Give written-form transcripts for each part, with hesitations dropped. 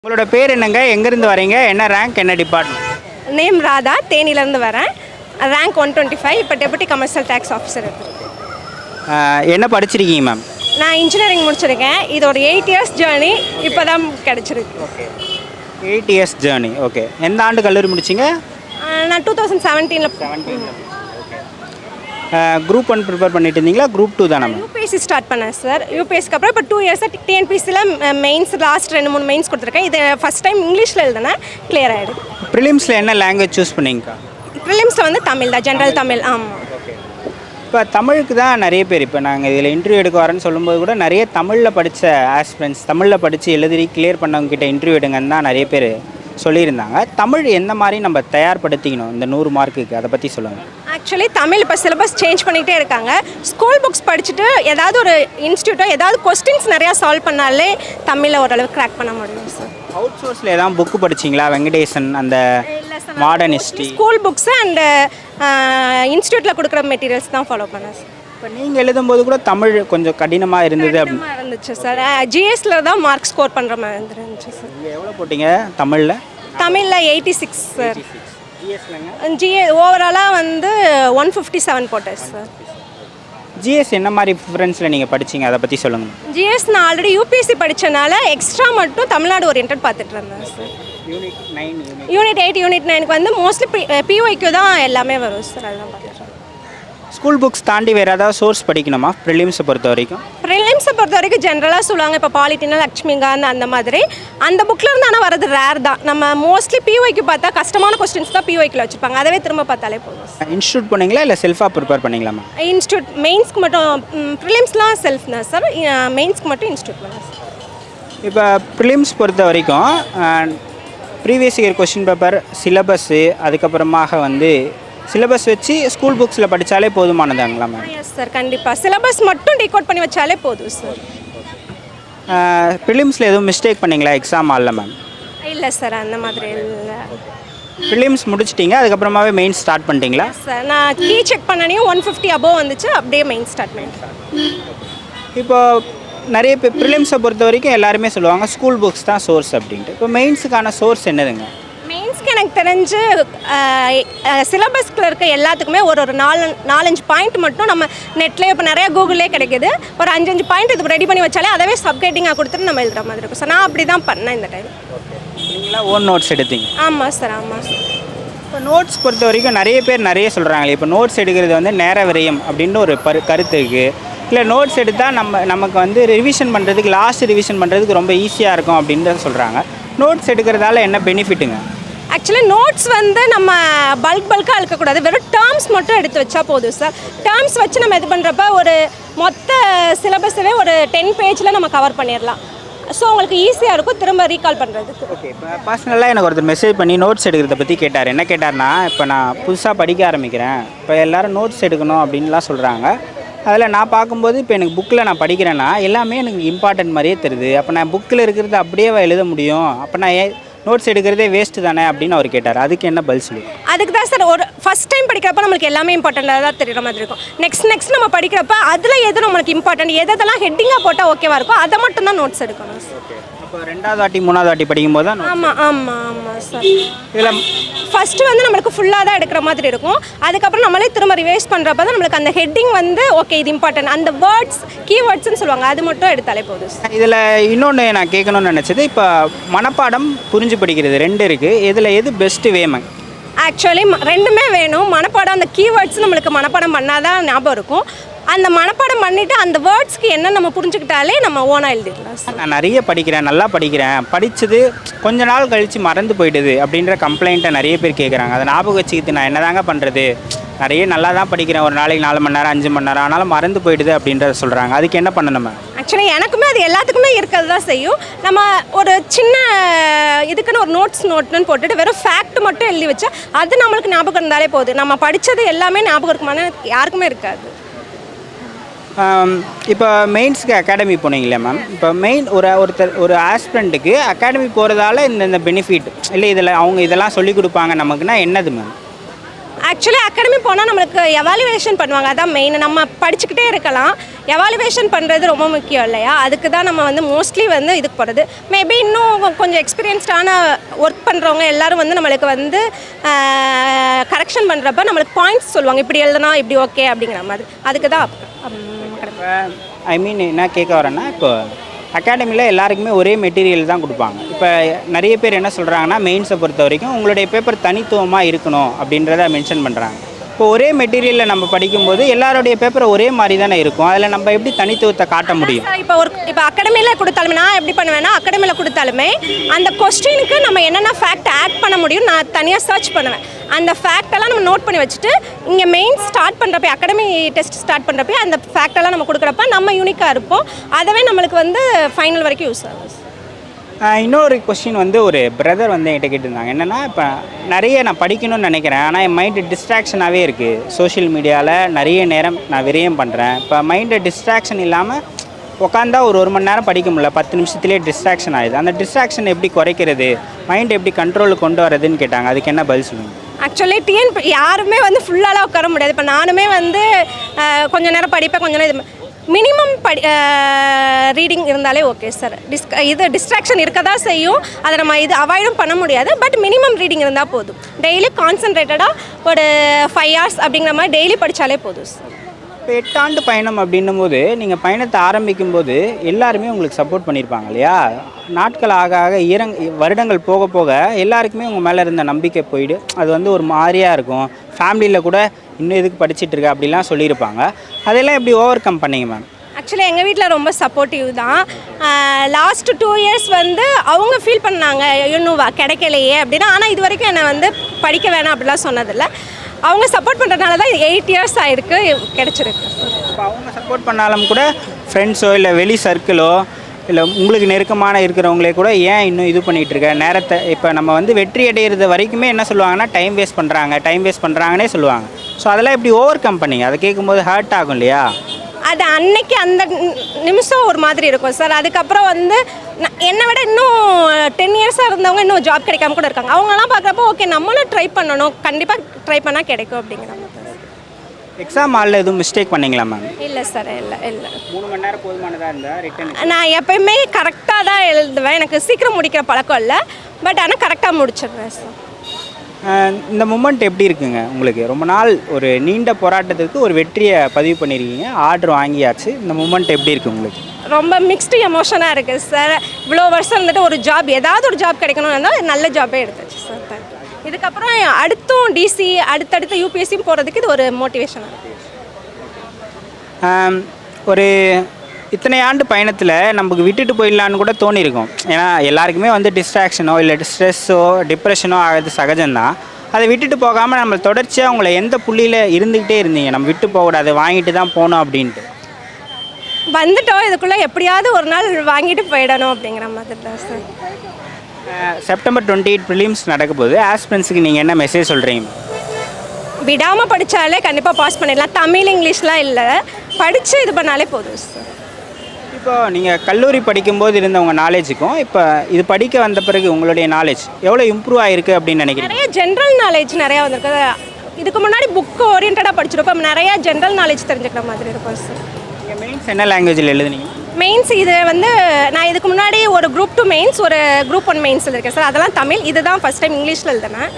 உங்களோட பேர் என்னங்க? எங்கேருந்து வரீங்க? என்ன ரேங்க், என்ன டிபார்ட்மெண்ட்? நேம் ராதா, தேனியிலேருந்து வரேன். ரேங்க் 125. இப்போ டெபுட்டி கமர்ஷியல் டேக்ஸ் ஆஃபீஸர் எடுத்துருக்கேன். என்ன படிச்சிருக்கீங்க மேம்? நான் இன்ஜினியரிங் முடிச்சிருக்கேன். இது ஒரு 8 இயர்ஸ் ஜேர்னி. இப்போ தான் கிடச்சிருக்கு. Okay, 8 years journey. ஓகே, எந்த ஆண்டு கல்லூரி முடிச்சிங்க? நான் 2017 குரூப் 1 ப்ரிப்பேர் பண்ணிட்டு இருந்தீங்களா? குரூப் 2 தானே மேம்? யூபிஎஸ்சி ஸ்டார்ட் பண்ணேன் சார். யூபிஎஸ்சிக்கு அப்புறம் இப்போ 2 இயர்ஸாக டிஎன்பிசியில் மெயின்ஸ் லாஸ்ட் 2-3 மெயின்ஸ் கொடுத்துருக்கேன். இது ஃபஸ்ட் டைம் இங்கிலீஷில் எழுதுனேன், கிளியர் ஆகிடுது. ப்ரிலிம்ஸில் என்ன லாங்குவேஜ் சூஸ் பண்ணீங்கக்கா? ப்ரிலிம்ஸில் வந்து தமிழ் தான், ஜென்ரல் தமிழ். ஆமாம். ஓகே, இப்போ தமிழுக்கு தான் நிறைய பேர், இப்போ நாங்கள் இதில் இன்டர்வியூ எடுக்க வரேன்னு சொல்லும்போது கூட நிறைய தமிழில் படித்த ஆஸ்பிரண்ட்ஸ், தமிழில் படித்து எழுதி கிளியர் பண்ணவங்க கிட்ட இன்டர்வியூ எடுங்கன்னு தான் நிறைய பேர் சொல்லியிருந்தாங்க. தமிழ் எந்த மாதிரி நம்ம தயார்படுத்திக்கணும் இந்த 100 மார்க்குக்கு, அதை பற்றி சொல்லுங்கள். ஆக்சுவலி தமிழ் இப்போ சிலபஸ் சேஞ்ச் பண்ணிகிட்டே இருக்காங்க. ஸ்கூல் புக்ஸ் படிச்சுட்டு ஏதாவது ஒரு இன்ஸ்டியூட்டோ ஏதாவது கொஸ்டின்ஸ் நிறையா சால்வ் பண்ணாலே தமிழில் ஓரளவுக்கு கிராக் பண்ண முடியும் சார். அவுட் சோர்ஸில் ஏதாவது புக்கு படிச்சிங்களா? வெங்கடேசன், அந்த modern history, school books and இன்ஸ்டியூட்டில் கொடுக்குற மெட்டீரியல்ஸ் தான் ஃபாலோ பண்ணேன் சார். இப்போ நீங்கள் எழுதும்போது கூட தமிழ் கொஞ்சம் கடினமாக இருந்தது அப்படின்னு இருந்துச்சு சார். ஜிஎஸ்சில் தான் மார்க் ஸ்கோர் பண்ணுற மாதிரி இருந்துச்சு சார். நீங்கள் எவ்வளோ போட்டிங்க தமிழில்? தமிழில் 86 சார். ஜிஎஸ்லங்க? ஜிஏ ஓவராலாக வந்து 157 போட்டேன் சார். ஜிஎஸ் என்ன மாதிரி ப்ரிஃபரன்ஸில் நீங்கள் படிச்சிங்க, அதை பற்றி சொல்லுங்கள். ஜிஎஸ் நான் ஆல்ரெடி யூபிஎஸ்சி படித்தனால எக்ஸ்ட்ரா மட்டும் தமிழ்நாடு ஓரியன்ட் பார்த்துட்டு இருந்தேன் சார். யூனிட் 8 யூனிட் 9க்கு வந்து மோஸ்ட்லி பிஒய்க்கு தான் எல்லாமே வரும் சார். அதெல்லாம் பார்த்துட்டு ஸ்கூல் புக்ஸ் தாண்டி வேறு ஏதாவது சோர்ஸ் படிக்கணுமா ப்ரிலிம்ஸை பொறுத்த வரைக்கும்? ப்ரிலிம்ஸை பொறுத்த வரைக்கும் ஜென்ரலாக சொல்லுவாங்க, இப்போ பாலிட்டினா லக்ஷ்மிகாந்த் அந்த மாதிரி அந்த புக்கில் இருந்து ஆனால் வரது ரேர் தான். நம்ம மோஸ்ட்லி பிஒய்க்கு பார்த்தா கஷ்டமான கொஸ்டின்ஸ் தான் பிஒய்க்கில் வச்சுருப்பாங்க, அதவே திரும்ப பார்த்தாலே போதும். இன்ஸ்டியூட் போனீங்களா இல்லை செல்ஃபாக ப்ரிப்பேர் பண்ணிங்களாமா? இன்ஸ்டியூட் மெயின்ஸ்க்கு மட்டும், ப்ரிலிம்ஸ்லாம் செல்ஃப் தான் சார். மெயின்ஸ்க்கு மட்டும் இன்ஸ்டியூட் பண்ணலாம் சார். இப்போ ப்ரிலிம்ஸ் பொறுத்த வரைக்கும் previous year question paper, syllabus, அதுக்கப்புறமாக வந்து சிலபஸ் வச்சு ஸ்கூல் புக்ஸில் படித்தாலே போதுமானதாங்களா மேம்? எஸ் சார், கண்டிப்பாக சிலபஸ் மட்டும் டீகோட் பண்ணி வச்சாலே போதும் சார். ப்ரிலிம்ஸில் எதுவும் மிஸ்டேக் பண்ணிங்களா எக்ஸாம் ஆல்ல மேம்? இல்லை சார், அந்த மாதிரி இல்லை. ப்ரிலிம்ஸ் முடிச்சிட்டிங்க, அதுக்கப்புறமாவே மெயின் ஸ்டார்ட் பண்ணிட்டீங்களா? சார் நான் கீ செக் பண்ணனையும் 150 அபோவ் வந்துச்சு, அப்படியே மெயின் ஸ்டார்ட் பண்ணிட்டேன். இப்போ நிறைய பேர் ப்ரிலிம்ஸை பொறுத்த வரைக்கும் எல்லாருமே சொல்லுவாங்க ஸ்கூல் புக்ஸ் தான் சோர்ஸ் அப்படின்ட்டு. இப்போ மெயின்ஸுக்கான சோர்ஸ் என்னதுங்க? மெயின்ஸ்க்கு எனக்கு தெரிஞ்சு சிலபஸ்கில் இருக்க எல்லாத்துக்குமே ஒரு 4-5 பாயிண்ட் மட்டும் நம்ம நெட்லேயே இப்போ நிறையா கூகுளே கிடைக்கிது, ஒரு 5 பாயிண்ட் இதுக்கு ரெடி பண்ணி வச்சாலே அதவே சப்கைட்டிங்காக கொடுத்துட்டு நம்ம எழுதுகிற மாதிரி இருக்கும் சார். நான் அப்படி தான் பண்ணேன் இந்த டைம். நீங்களா ஓன் நோட்ஸ் எடுத்தீங்க? ஆமாம் சார், ஆமாம் சார். இப்போ நோட்ஸ் பொறுத்த வரைக்கும் நிறைய பேர் நிறைய சொல்கிறாங்களே, இப்போ நோட்ஸ் எடுக்கிறது வந்து நேர விரயம் அப்படின்னு ஒரு கருத்து இருக்குது. இல்லை நோட்ஸ் எடுத்தால் நமக்கு வந்து ரிவிஷன் பண்ணுறதுக்கு, லாஸ்ட் ரிவிஷன் பண்ணுறதுக்கு ரொம்ப ஈஸியாக இருக்கும் அப்படின்னு சொல்கிறாங்க. நோட்ஸ் எடுக்கிறதால என்ன பெனிஃபிட்டுங்க? ஆக்சுவலி நோட்ஸ் வந்து நம்ம பல்காக அழுக்கக்கூடாது, வெறும் டேர்ம்ஸ் மட்டும் எடுத்து வச்சா போதும் சார். டேர்ம்ஸ் வச்சு நம்ம இது பண்ணுறப்ப ஒரு மொத்த சிலபஸவே ஒரு 10 பேஜில் நம்ம கவர் பண்ணிடலாம். ஸோ உங்களுக்கு ஈஸியாக இருக்கும் திரும்ப ரீகால் பண்ணுறதுக்கு. ஓகே, இப்போ பர்சனலாக எனக்கு ஒருத்தர் மெசேஜ் பண்ணி நோட்ஸ் எடுக்கிறத பற்றி கேட்டார். என்ன கேட்டார்னா, இப்போ நான் புதுசாக படிக்க ஆரம்பிக்கிறேன், இப்போ எல்லோரும் நோட்ஸ் எடுக்கணும் அப்படின்லாம் சொல்கிறாங்க. அதில் நான் பார்க்கும்போது இப்போ எனக்கு புக்கில் நான் படிக்கிறேன்னா எல்லாமே எனக்கு இம்பார்ட்டன்ட் மாதிரியே தெரியுது. அப்போ நான் புக்கில் இருக்கிறது அப்படியே எழுத முடியும், அப்போ நான் நோட்ஸ் எடுக்கிறதே வேஸ்ட்டு தானே அப்படின்னு அவர் கேட்டார். அதுக்கு என்ன பதில் சொல்லி? அதுக்கு தான் சார், ஒரு ஃபஸ்ட் டைம் படிக்கிறப்ப நம்மளுக்கு எல்லாமே இம்பார்ட்டண்ட்டாக தான் தெரியுற மாதிரி இருக்கும். நெக்ஸ்ட் நம்ம படிக்கிறப்ப அதில் எது நம்மளுக்கு இம்பார்ட்டன்ட், எதெல்லாம் ஹெட்டிங்காக போட்டால் ஓகேவா இருக்கும் அதை மட்டும் தான் நோட்ஸ் எடுக்கணும் சார். இப்போ 2வது வாட்டி 3வது வாட்டி படிக்கும்போது தான்? ஆமாம் சார். இதில் ஃபஸ்ட்டு வந்து நம்மளுக்கு ஃபுல்லாக தான் எடுக்கிற மாதிரி இருக்கும். அதுக்கப்புறம் நம்மளே திரும்ப ரிவைஸ் பண்ணுறப்ப தான் நம்மளுக்கு அந்த ஹெட்டிங் வந்து ஓகே இது இம்பார்ட்டன்ட், அந்த வேர்ட்ஸ் கீவேர்ட்ஸ்ன்னு சொல்லுவாங்க, அது மட்டும் எடுத்தாலே போதும் சார். இதில் இன்னொன்று நான் கேட்கணும்னு நினச்சது, இப்போ மனப்பாடம் புரிஞ்சு படிக்கிறது 2 இருக்குது, இதில் எது பெஸ்ட்டு வேமங்? ஆக்சுவலி ரெண்டுமே வேணும். மனப்பாடம் அந்த கீவேர்ட்ஸ் நம்மளுக்கு மனப்பாடம் பண்ணால் தான் ஞாபகம் இருக்கும். அந்த மனப்பாடம் பண்ணிவிட்டு அந்த வேர்ட்ஸ்க்கு என்ன நம்ம புரிஞ்சுக்கிட்டாலே நம்ம ஓனாக எழுதிடலாம் சார். நான் நிறைய படிக்கிறேன், நல்லா படிக்கிறேன், படித்தது கொஞ்ச நாள் கழித்து மறந்து போயிடுது அப்படின்ற கம்ப்ளைண்ட்டை நிறைய பேர் கேட்குறாங்க. அதை ஞாபகம் வச்சுக்கிட்டு நான் என்ன தாங்க பண்ணுறது, நிறைய நல்லா தான் படிக்கிறேன், ஒரு நாளைக்கு 4 மணி நேரம் 5 மணி நேரம் ஆனாலும் மறந்து போயிடுது அப்படின்றத சொல்கிறாங்க. அதுக்கு என்ன பண்ணணும்? ஆக்சுவலி எனக்குமே அது எல்லாத்துக்குமே இருக்கிறது தான் செய்யும். நம்ம ஒரு சின்ன இதுக்குன்னு ஒரு நோட்னு போட்டுட்டு வெறும் ஃபேக்ட் மட்டும் எழுதி வச்சா அது நம்மளுக்கு ஞாபகம் இருந்தாலே போகுது. நம்ம படித்தது எல்லாமே ஞாபகம் இருக்குமான்னு யாருக்குமே இருக்காது. இப்போ மெயின்ஸுக்கு அகாடமி போனீங்களே மேம், இப்போ ஒரு ஆஸ்பிரண்ட்டுக்கு அகாடமி போகிறதால இந்த பெனிஃபிட் இல்லை, இதில் அவங்க இதெல்லாம் சொல்லிக் கொடுப்பாங்க நமக்குன்னா என்னது மேம்? ஆக்சுவலி அகாடமி போனால் நம்மளுக்கு எவாலுவேஷன் பண்ணுவாங்க, அதான் மெயின். நம்ம படிச்சுக்கிட்டே இருக்கலாம், எவாலுவேஷன் பண்ணுறது ரொம்ப முக்கியம் இல்லையா? அதுக்கு தான் நம்ம வந்து மோஸ்ட்லி வந்து இதுக்கு போகிறது. மேபி இன்னும் கொஞ்சம் எக்ஸ்பீரியன்ஸ்டான ஒர்க் பண்ணுறவங்க எல்லோரும் வந்து நம்மளுக்கு வந்து கரெக்ஷன் பண்ணுறப்ப நம்மளுக்கு பாயிண்ட்ஸ் சொல்லுவாங்க, இப்படி எழுதுனா இப்படி ஓகே அப்படிங்கிற மாதிரி. அதுக்கு தான் ஐ மீன் என்ன கேட்க வரேன்னா, இப்போ அகாடமியில் எல்லாருக்குமே ஒரே மெட்டீரியல் தான் கொடுப்பாங்க. இப்போ நிறைய பேர் என்ன சொல்கிறாங்கன்னா, மெயின்ஸை பொறுத்த வரைக்கும் உங்களுடைய பேப்பர் தனித்துவமாக இருக்கணும் அப்படின்றத மென்ஷன் பண்ணுறாங்க. இப்போ ஒரே மெட்டீரியலில் நம்ம படிக்கும்போது எல்லாருடைய பேப்பர் ஒரே மாதிரி தானே இருக்கும், அதில் நம்ம எப்படி தனித்துவத்தை காட்ட முடியும்? இப்போ அகாடமியில் கொடுத்தாலுமே நான் எப்படி பண்ணுவேன்னா, அகாடமியில் கொடுத்தாலுமே அந்த கொஸ்டினுக்கு நம்ம என்னென்ன ஃபேக்ட் ஆட் பண்ண முடியும் நான் தனியாக சர்ச் பண்ணுவேன். அந்த ஃபேக்டெல்லாம் நம்ம நோட் பண்ணி வச்சுட்டு இங்கே மெயின் ஸ்டார்ட் பண்ணுறப்ப, அகாடமி டெஸ்ட் ஸ்டார்ட் பண்ணுறப்ப அந்த ஃபேக்டெல்லாம் நம்ம கொடுக்குறப்ப நம்ம யூனிக்காக இருப்போம். அதவே நம்மளுக்கு வந்து ஃபைனல் வரைக்கும் யூஸ் ஆகும். இன்னொரு கொஸ்டின் வந்து ஒரு பிரதர் வந்து என்கிட்ட கேட்டிருந்தாங்க. என்னென்னா, இப்போ நிறைய நான் படிக்கணும்னு நினைக்கிறேன், ஆனால் என் மைண்டு டிஸ்ட்ராக்ஷனாகவே இருக்குது. சோஷியல் மீடியாவில் நிறைய நேரம் நான் விரயம் பண்ணுறேன். இப்போ மைண்டு டிஸ்ட்ராக்ஷன் இல்லாமல் உட்காந்தா ஒரு மணி நேரம் படிக்க முடியல, 10 நிமிஷத்துலேயே டிஸ்ட்ராக்ஷன் ஆகுது. அந்த டிஸ்ட்ராக்ஷன் எப்படி குறைக்கிறது, மைண்ட் எப்படி கண்ட்ரோலுக்கு கொண்டு வரதுன்னு கேட்டாங்க. அதுக்கு என்ன பதில் சொல்லுங்கள்? ஆக்சுவலி யாருமே வந்து ஃபுல்லாலாம் உட்கார முடியாது. இப்போ நானுமே வந்து கொஞ்சம் நேரம் படிப்பேன், கொஞ்சம் நேரம் மினிமம் ரீடிங் இருந்தாலே ஓகே சார். இது டிஸ்ட்ராக்ஷன் இருக்க தான் செய்யும், அதை நம்ம இது அவாய்டும் பண்ண முடியாது. பட் மினிமம் ரீடிங் இருந்தால் போதும். டெய்லி கான்சன்ட்ரேட்டடாக ஒரு 5 hours அப்படிங்கிற மாதிரி டெய்லி படித்தாலே போதும் சார். இப்போ 8 ஆண்டு பயணம் அப்படின்னும் போது நீங்கள் பயணத்தை ஆரம்பிக்கும் போது எல்லாருமே உங்களுக்கு சப்போர்ட் பண்ணியிருப்பாங்க இல்லையா? நாட்கள் ஆக ஆக வருடங்கள் போக போக எல்லாருக்குமே உங்கள் மேலே இருந்த நம்பிக்கை போயிடு, அது வந்து ஒரு மாதிரியாக இருக்கும். ஃபேமிலியில் கூட இன்னும் எதுக்கு படிச்சுட்டு இருக்க அப்படிலாம் சொல்லியிருப்பாங்க. அதெல்லாம் எப்படி ஓவர் கம் பண்ணீங்க மேம்? ஆக்சுவலி எங்கள் வீட்டில் ரொம்ப சப்போர்ட்டிவ் தான். லாஸ்ட் 2 years வந்து அவங்க ஃபீல் பண்ணாங்க, இன்னும் கிடைக்கலையே அப்படின்னா. ஆனால் இது வரைக்கும் என்னை வந்து படிக்க வேணாம் அப்படிலாம் சொன்னதில்லை. அவங்க சப்போர்ட் பண்ணுறதுனால தான் 8 years ஆகிருக்கு, கிடச்சிருக்கு. இப்போ அவங்க சப்போர்ட் பண்ணாலும் கூட ஃப்ரெண்ட்ஸோ இல்லை வெளி சர்க்கிளோ இல்லை உங்களுக்கு நெருக்கமான இருக்கிறவங்களே கூட ஏன் இன்னும் இது பண்ணிகிட்டு இருக்க நேரத்தை, இப்போ நம்ம வந்து வெற்றி அடைகிறது வரைக்குமே என்ன சொல்லுவாங்கன்னா, டைம் வேஸ்ட் பண்ணுறாங்கன்னே சொல்லுவாங்க. ஸோ அதெல்லாம் எப்படி ஓவர் கம் பண்ணிங்க? அதை கேட்கும்போது ஹர்ட் ஆகும் இல்லையா? அது அன்னைக்கு அந்த நிமிஷம் ஒரு மாதிரி இருக்கும் சார். அதுக்கப்புறம் வந்து என்னை விட இன்னும் 10 years இருந்தவங்க இன்னும் ஜாப் கிடைக்காம கூட இருக்காங்க. அவங்களாம் பார்க்குறப்போ ஓகே நம்மளும் ட்ரை பண்ணணும், கண்டிப்பாக ட்ரை பண்ணால் கிடைக்கும் அப்படிங்கிற மாதிரி. எக்ஸாம் ஹாலில் எதுவும் மிஸ்டேக் பண்ணிங்களா மேம்? இல்லை சார், இல்லை 3 மணி நேரம் போதுமானதாக இருந்தால் ரிட்டன் நான் எப்போயுமே கரெக்டாக தான் எழுதுவேன். எனக்கு சீக்கிரம் முடிக்கிற பழக்கம் இல்லை, பட் ஆனால் கரெக்டாக முடிச்சிடுறேன் சார். இந்த மூமெண்ட் எப்படி இருக்குங்க உங்களுக்கு? ரொம்ப நாள் ஒரு நீண்ட போராட்டத்துக்கு ஒரு வெற்றியை பதிவு பண்ணியிருக்கீங்க, ஆர்டர் வாங்கியாச்சு. இந்த மூமெண்ட் எப்படி இருக்குது உங்களுக்கு? ரொம்ப மிக்ஸ்டு எமோஷனாக இருக்குது சார். இவ்வளோ வருஷம் இருந்துட்டு ஒரு ஜாப், ஏதாவது ஒரு ஜாப் கிடைக்கணும்னு இருந்தால் நல்ல ஜாப்பே எடுத்துச்சு சார். இதுக்கப்புறம் அடுத்தும் டிசி அடுத்தடுத்து யூபிஎஸ்சியும் போகிறதுக்கு இது ஒரு மோட்டிவேஷனாக இருக்குது. ஒரு இத்தனை ஆண்டு பயணத்தில் நமக்கு விட்டுட்டு போயிடலான்னு கூட தோணியிருக்கும். ஏன்னா எல்லாருக்குமே வந்து டிஸ்ட்ராக்ஷனோ இல்லை ஸ்ட்ரெஸ்ஸோ டிப்ரெஷனோ ஆகிறது சகஜம்தான். அதை விட்டுட்டு போகாமல் நம்ம தொடர்ச்சியாக உங்களை எந்த புள்ளியில் இருந்துக்கிட்டே இருந்தீங்க, நம்ம விட்டு போகக்கூடாது, வாங்கிட்டு தான் போகணும் அப்படின்ட்டு? வந்துட்டோம், இதுக்குள்ளே எப்படியாவது ஒரு நாள் வாங்கிட்டு போயிடணும் அப்படிங்கிற மாதிரி தான் சார். செப்டம்பர் 28 ப்ரிலிம்ஸ் நடக்கும்போது ஆஸ்பிரன்ஸுக்கு நீங்கள் என்ன மெசேஜ் சொல்கிறீங்க? விடாமல் படித்தாலே கண்டிப்பாக பாஸ் பண்ணிடலாம். தமிழ் இங்கிலீஷ்லாம் இல்லை, படித்து இது பண்ணாலே போதும் சார். இப்போ நீங்கள் கல்லூரி படிக்கும்போது இருந்த உங்கள் நாலேஜுக்கும் இப்போ இது படிக்க வந்த பிறகு உங்களுடைய நாலேஜ் எவ்வளோ இம்ப்ரூவ் ஆகிருக்கு அப்படின்னு நினைக்கிறீங்க? நிறைய ஜென்ரல் நாலேஜ் நிறையா வந்திருக்கு. இதுக்கு முன்னாடி புக்கு ஓரியன்டாக படிச்சிருப்போம், நிறையா ஜென்ரல் நாலேஜ் தெரிஞ்சுக்கிற மாதிரி இருக்கும் சார். நீங்கள் மெயின்ஸ் என்ன லாங்குவேஜில் எழுதுனீங்க? மெயின்ஸ் இது வந்து நான் இதுக்கு முன்னாடி ஒரு Group 2 மெயின்ஸ், ஒரு Group 1 மெயின்ஸ் இருக்கேன் சார். அதெல்லாம் தமிழ், இதுதான் ஃபஸ்ட் டைம் இங்கிலீஷில் எழுதுனேன்.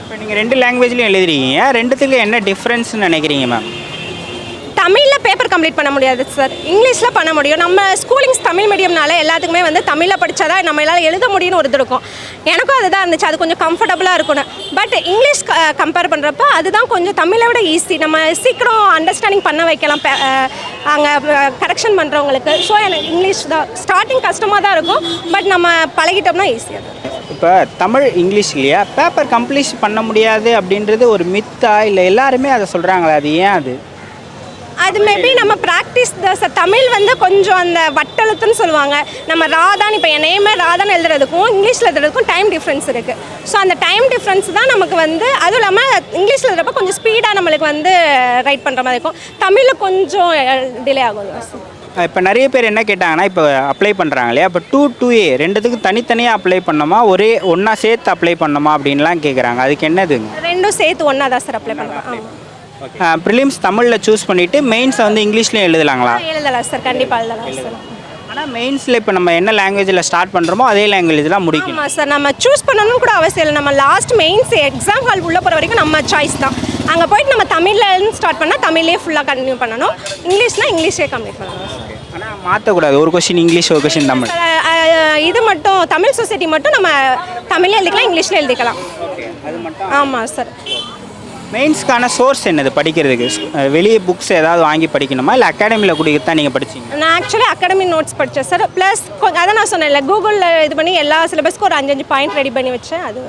இப்போ நீங்கள் 2 லாங்குவேஜ்லையும் எழுதிருக்கீங்க, ரெண்டுத்துக்கு என்ன டிஃப்ரென்ஸ்னு நினைக்கிறீங்க மேம்? தமிழில் பேப்பர் கம்ப்ளீட் பண்ண முடியாது சார், இங்கிலீஷில் பண்ண முடியும். நம்ம ஸ்கூலிங்ஸ் தமிழ் மீடியம்னால எல்லாத்துக்குமே வந்து தமிழில் படித்தா தான் நம்மளால் எழுத முடியும்னு ஒரு இது இருக்கும். எனக்கும் அதுதான் இருந்துச்சு, அது கொஞ்சம் கம்ஃபர்டபுளாக இருக்கணும். பட் இங்கிலீஷ் கம்பேர் பண்ணுறப்ப அதுதான் கொஞ்சம் தமிழை விட ஈஸி, நம்ம சீக்கிரம் அண்டர்ஸ்டாண்டிங் பண்ண வைக்கலாம் அங்கே கரெக்ஷன் பண்ணுறவங்களுக்கு. ஸோ எனக்கு இங்கிலீஷ் தான் ஸ்டார்டிங் கஷ்டமாக தான் இருக்கும், பட் நம்ம பழகிட்டோம்னா ஈஸியாக தான். இப்போ தமிழ் இங்கிலீஷ் இல்லையா, பேப்பர் கம்ப்ளீட் பண்ண முடியாது அப்படின்றது ஒரு மித்தா இல்லை எல்லாருமே அதை சொல்கிறாங்களே, அது ஏன்? அது மேபி நம்ம ப்ராக்டிஸ் தான் சார். தமிழ் வந்து கொஞ்சம் அந்த வட்டெழுத்துன்னு சொல்லுவாங்க, நம்ம ராதான், இப்போ என் நேமே ராதான் எழுதுறதுக்கும் இங்கிலீஷில் எழுதுறதுக்கும் டைம் டிஃப்ரென்ஸ் இருக்குது. ஸோ அந்த டைம் டிஃப்ரென்ஸ் தான் நமக்கு வந்து, அதுவும் இல்லாமல் இங்கிலீஷில் எழுதுறப்ப கொஞ்சம் ஸ்பீடாக நம்மளுக்கு வந்து ரைட் பண்ணுற மாதிரி இருக்கும், தமிழில் கொஞ்சம் டிலே ஆகும் சார். இப்போ நிறைய பேர் என்ன கேட்டாங்கன்னா, இப்போ அப்ளை பண்ணுறாங்க இல்லையா, இப்போ 2, 2A ரெண்டுத்துக்கும் தனித்தனியாக அப்ளை பண்ணோமா, ஒரே ஒன்றா சேர்த்து அப்ளை பண்ணோமா அப்படின்லாம் கேட்குறாங்க. அதுக்கு என்னதுங்க? ரெண்டும் ரெண்டும் சேர்த்து ஒன்றா தான் சார் அப்ளை பண்ணுறோம். ஆமாம். ப்ரிலிம்ஸ் தமிழில் சூஸ் பண்ணிவிட்டு மெயின்ஸை வந்து இங்கிலீஷ்லேயும் எழுதலாங்களா? எழுதலாம் சார், கண்டிப்பாக எழுதலாம் சார். ஆனால் மெயின்ஸில் இப்போ நம்ம என்ன லாங்குவேஜில் ஸ்டார்ட் பண்ணுறோமோ அதே லாங்குவேஜ்லாம் முடிக்கணும். ஆமாம் சார், நம்ம சூஸ் பண்ணணும்னு கூட அவசியம் இல்லை. நம்ம லாஸ்ட் மெயின்ஸ் எக்ஸாம் ஹால் உள்ளே போகிற வரைக்கும் நம்ம சாய்ஸ் தான். அங்கே போயிட்டு நம்ம தமிழ்லேருந்து ஸ்டார்ட் பண்ணால் தமிழ்லேயே ஃபுல்லாக கண்டினியூ பண்ணணும், இங்கிலீஷ்னால் இங்கிலீஷே கம்ப்ளீட் பண்ணணும். ஆனால் மாற்றக்கூடாது, ஒரு கொஷின் இங்கிலீஷ் ஒரு கொஷின் தமிழ். இது மட்டும் தமிழ் சொசைட்டி மட்டும் நம்ம தமிழ்ல எழுதிக்கலாம், இங்கிலீஷில் எழுதிக்கலாம். அது மட்டும். ஆமாம் சார். மெயின்ஸ்க்கான சோர்ஸ் என்னது படிக்கிறதுக்கு? வெளியே புக்ஸ் ஏதாவது வாங்கி படிக்கணுமா இல்லை அகாடமியில் கொடுக்க தான் நீங்கள் படிச்சிங்க? நான் ஆக்சுவலி அகாடமி நோட்ஸ் படித்தேன் சார். ப்ளஸ் அதான் நான் சொன்னேன்ல, கூகுளில் இது பண்ணி எல்லா சிலபஸ்க்கும் ஒரு 5 பாயிண்ட் ரெடி பண்ணி வச்சேன். அது